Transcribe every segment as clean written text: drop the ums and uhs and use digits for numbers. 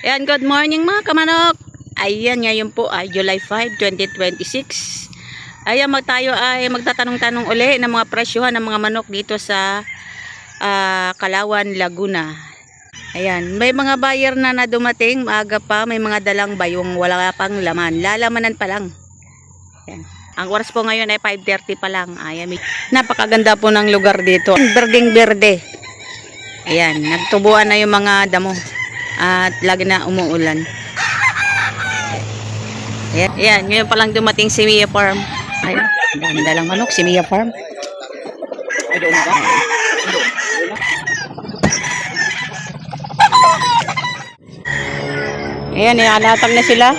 Ayan, good morning mga kamanok. Ayan, ngayon po ay July 5, 2026. Ayan, tayo ay magtatanong-tanong uli ng mga presyuhan ng mga manok dito sa Kalawan, Laguna. Ayan, may mga buyer na dumating, maaga pa, may mga dalang bayong wala pang laman. Lalamanan pa lang. Ayan. Ang oras po ngayon ay 5:30 pa lang. Ayan, napakaganda po ng lugar dito. Berdeng berde. Ayan, nagtubuan na yung mga damo. At lagi na umuulan. Ayan, ayan, ngayon pa lang dumating si Mia Farm. Ayan, ang dalang manok, si Mia Farm. Ayan, inaanatag na sila.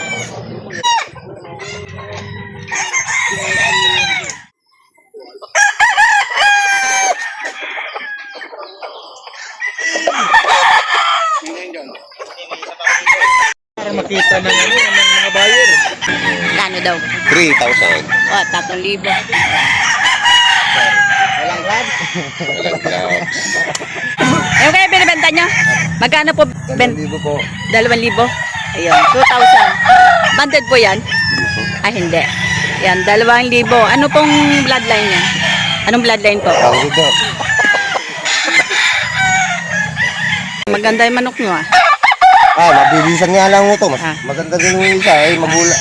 Para makita ng mga buyer. Kano daw? 3,000. Oh, 3,000. Walang grab. Yung kaya binibenta nyo? Magkano po? 2,000 po. 2,000. Ayun, 2,000. Banded po yan? Ay, hindi. Yan, 2,000. Ano pong bloodline yan? Anong bloodline po? Tawag ito. Maganda yung manok nyo ah. Mabilisan nga lang ito. Mas Ah. maganda din yung isa. Mabula,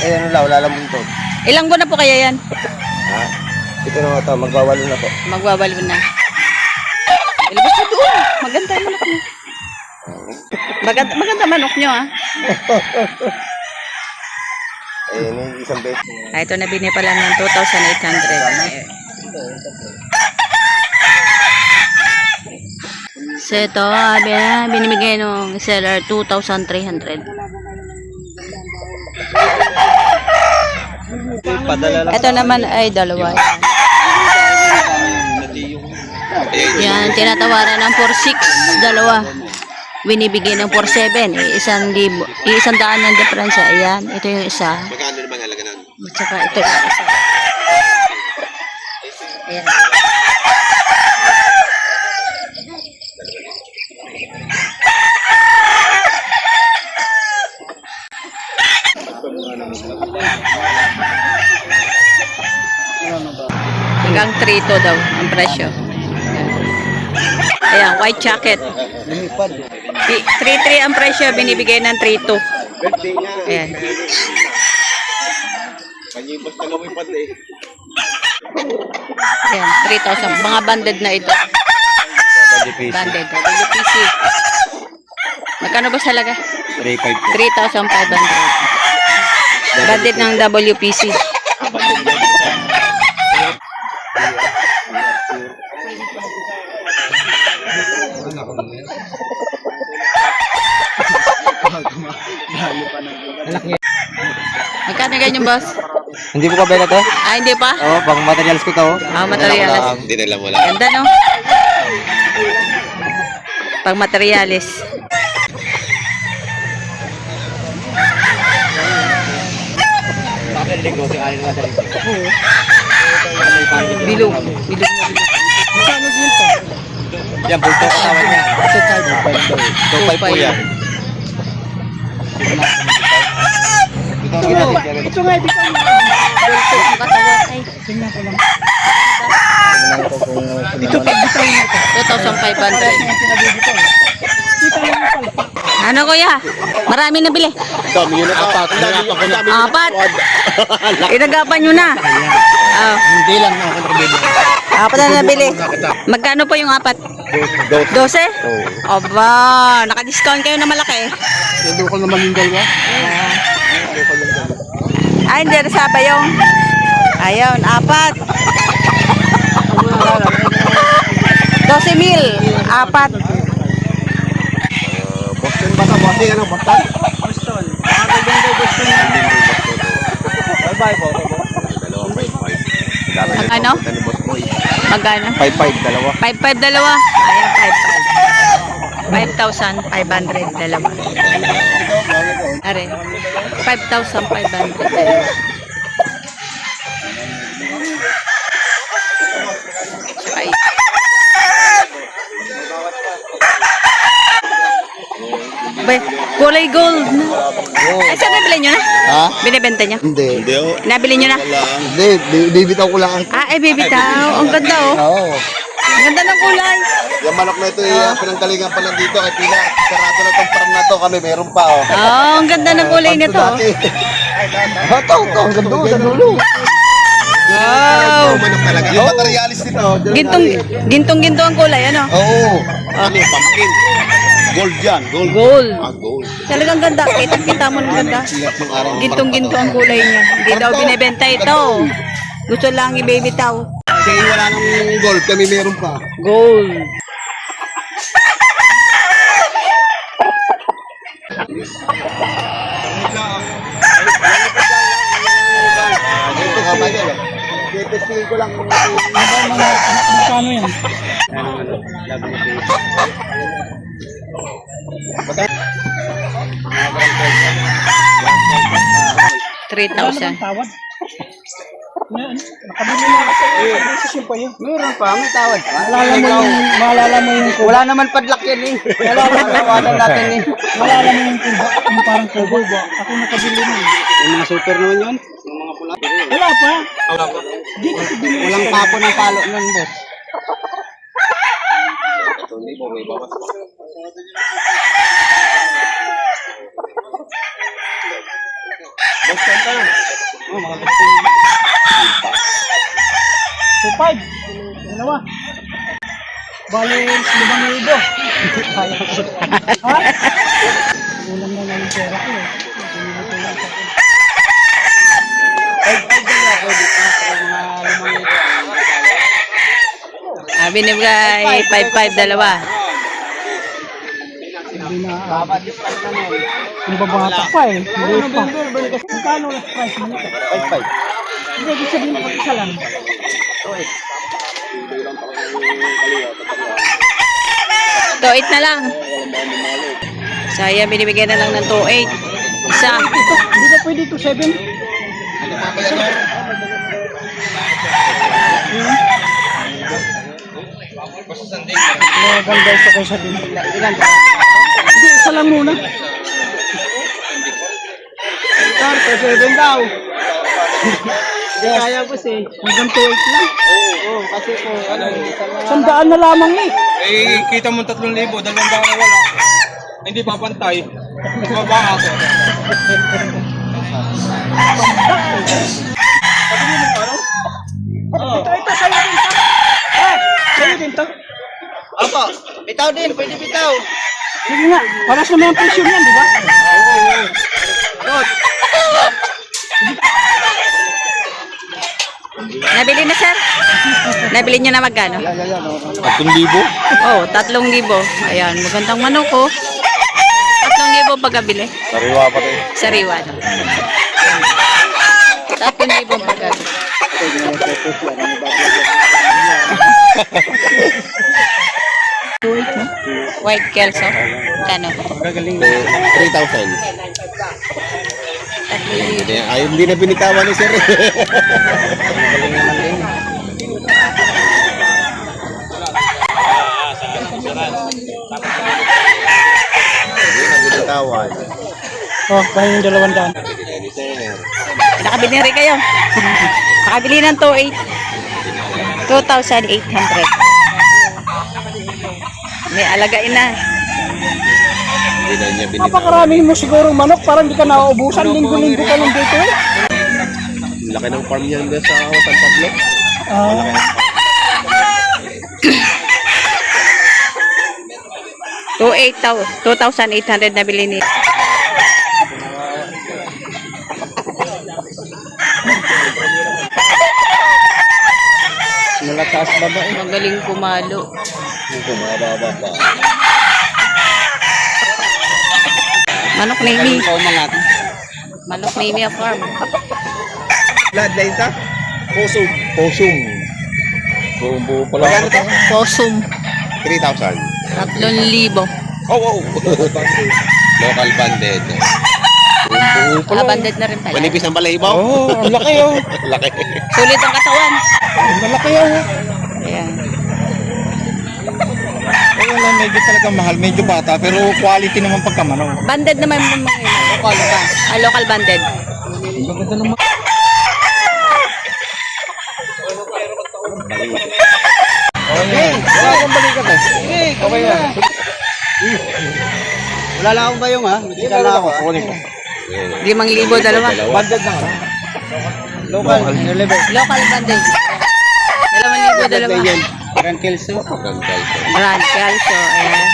wala lang ito. Ilang buwan na po kaya yan? Ito na ito, magwawalo na po. Magwawalo na. Ilabas mo doon. Maganda yung manok nyo. Maganda manok nyo ah. Yung isang beses. Ito na bini pala ng 2,800. So ito, binibigay nung seller 2,300. Ito naman ay dalawa. Yan, tinatawaran ng 4,600, dalawa. Binibigay ng 4,700, isang daan ng diferensya. Ayan, ito yung isa. Magkano naman halaga nun? At saka ito yung isa. Ayan. Hanggang 3 daw ang presyo. Ayan, white jacket. 3,300 ang presyo, binibigay ng 3,200. Ayan. Ayan, 3,000. Mga banded na ito. Banded. WPC. Magkano ba talaga? 3,500. Banded ng WPC. Magkano ganyan, boss? Hindi po pa bela to? Ah, hindi pa? Oo, pang materials ko to. Materialis. Dinala mo lang. Ganda, no? Pag materialis. Bilog. Bilog. Yan, bulto kasama niya. 2.5 po yan. Ito nga, ito nga. Ito pa, 2,500. Ano kuya? Marami na bili. dami yun apat. Apat. Inagapan nyo na. Oh. Hindi lang na ako nakabili. Apat na nabili. Magkano po yung apat? 12? Aba, naka-discount kayo na malaki. Hindi ko naman yung dalawa. Ay, hindi resaba yung. Ayun, apat. 12,000. Apat. Boston ba sa Boston? Ano, Boston? Boston. Bye-bye po. Dalawang 5-5. Ano? Magkano? 5-5, dalawa. 5,500 dalawa. Ayan, 5,500. 5,500 dalawa. Are, 5,500 dalawa. Ay. Bay, Kulay gold na. Oo. Ay, saan nabili nyo na? Ha? Binibenta nyo? Hindi. Hindi oh. Nabili nyo na? Hindi, bibitaw ko lang. Ah, bibitaw. Ang ganda oh. Oo. Ang ganda ng kulay. Yung manok na ito, pinanggalingan pa lang dito kay Pila. Sarado na itong farm na to. Kami meron pa oh. Oh, ang ganda ng kulay nito. Ito, ang ganda sa dulo. Wow. Manok talaga. Yung materialis nito. Gintong-ginto ang kulay, ano? Oo. Ano yung pumpkin? Gold yan. Gold. Gold. Gold. Talagang ganda. Kita mo ng ganda. Sigat ng araw. Gintong-ginto ang kulay niya. Hindi daw binibenta ito. Gusto lang i-bibitaw. Kasi wala nang gold. Kami meron pa. Gold. Ito ka ba yan? Testingin ko lang. Magkano yan? 3,000. Tawad? Ngayon, nakabili na ako. Decision pa yun. Meron pa, may tawad pa. Maalala mo yung kubo. Wala naman padlock yan eh. Wala natin eh. Maalala mo yung kubo. Yung parang kubo ba? Ako nakabili na. Yung mga super naman yun. Yung mga pula. Wala pa. Dito ko bili. Walang tapo ng palo nun, boss. So, 5. Dalawa. Bali, 5,000. Ha? Ulam na lang yung pera ko eh. Binibigay 5,500 dalawa. Hindi na. Ang babata pa eh. Maliit pa. Magkano last price mo nito? 5-5. Hindi, ibig sabihin mag-isa lang. Two-eight na lang. Saya binibigyan na lang ng 2,800. Isa. Ito, hindi na pwede ito 7. Ganda ito kayo sa din. Ilan? Hindi, isa lang muna. Sir, 7 daw. Hindi kaya po eh. Hanggang 2,800 lang. Oo, kasi po, ano, Sandaan na lamang eh. Eh, kita mo 3,000, 2,000 wala. Hindi papantay. Mababa ako. Ito, sa'yo din to. Sa'yo din to. Apo, bitaw din, pwede bitaw. Sige nga, paras naman ang presyo niyan, di ba? Nabili na, sir? Nabili niyo na magkano? 3,000? Oh, 3,000. Ayan, magandang manok oh. 3,000 pagkabili. Sariwa pa rin. Sariwa no. 3,000 pagkabili. White kelso. Kano? 3,000. 3,000. Ay, hindi na binitawan ni sir. Hindi na binitawan. Oh, kaya yung 200. Nakabili na rin kayo. Nakabili ng 2,800. 2,800. May alagain na. Hindi na niya binitawan. Napakarami mo siguro manok, parang hindi ka nauubusan. Linggo-linggo ka lang dito eh. Laki ng farm niyan doon sa San Pablo. Ah, 2,800 na bili ni. Nalakas ba ba eh? Magaling kumalo. Kumababa pa. Manok na imi. Ikaw mangat. Manok na imi farm. Lahat na isa? Posum. Posum. Buong-buo pala. Magkano to? Possum. 3,000. 3,000. Oh. Local banded. Buong-buo pala. Abandoned na rin pala. Manipis ng balahibaw. oh, ang laki oh. Laki. Sulit ang katawan. Ang laki oh. Ayan. Ayun, lang medyo talaga mahal, medyo bata, pero quality naman pagkamanok. Banded naman yung mga local ba? Local banded. Wala akong balikat eh. Okay na. Wala lang akong bayong ha. Hindi na ako. 5,000 dalawa. Banded na. Local. Local banded. 2,000 dalawa. Grand Kelso. Grand Calcio. Ayan.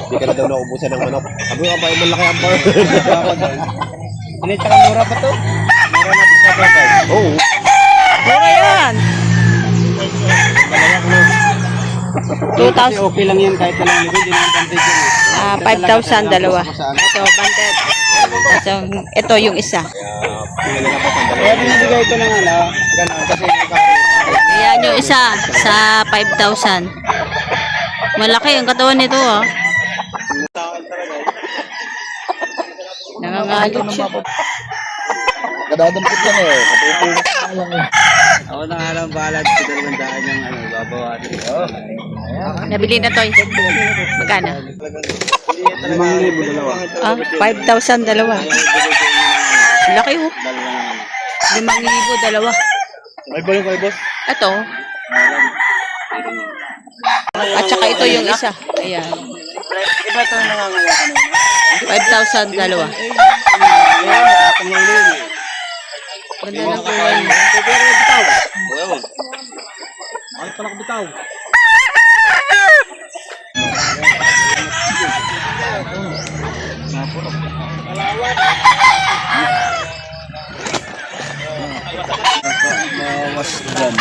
Hindi ka na daw naubusan ng manok. Sabi ko ba yung malaki ang bar? Hindi, tsaka mura pa to. Mura na sa kapatid. Oo. Mura yan. 2,000. Okay lang yan kahit walang libo. Hindi naman banded yan. 5,000 dalawa. Ito, banded. Ito, ito yung isa. Kaya binibigay ko ng ano, gano'n. Kasi Ayan yung isa sa 5,000. Malaki ang katawan nito, ah. Nangangalit siya. Kadadampot lang eh. ako na nga lang bahala sa 200 yung ano, babawatin. Nabili na to. Magkano? 5,000 dalawa. 5,000 dalawa. Laki, oh. 5,000 dalawa. May balong kayo, boss? Ito. At saka ito yung isa. Ayan. Iba ito na nangangayakan. 5,000 dalawa. Ganda ng kulay. Ano pa nakabitaw? Mas dyan.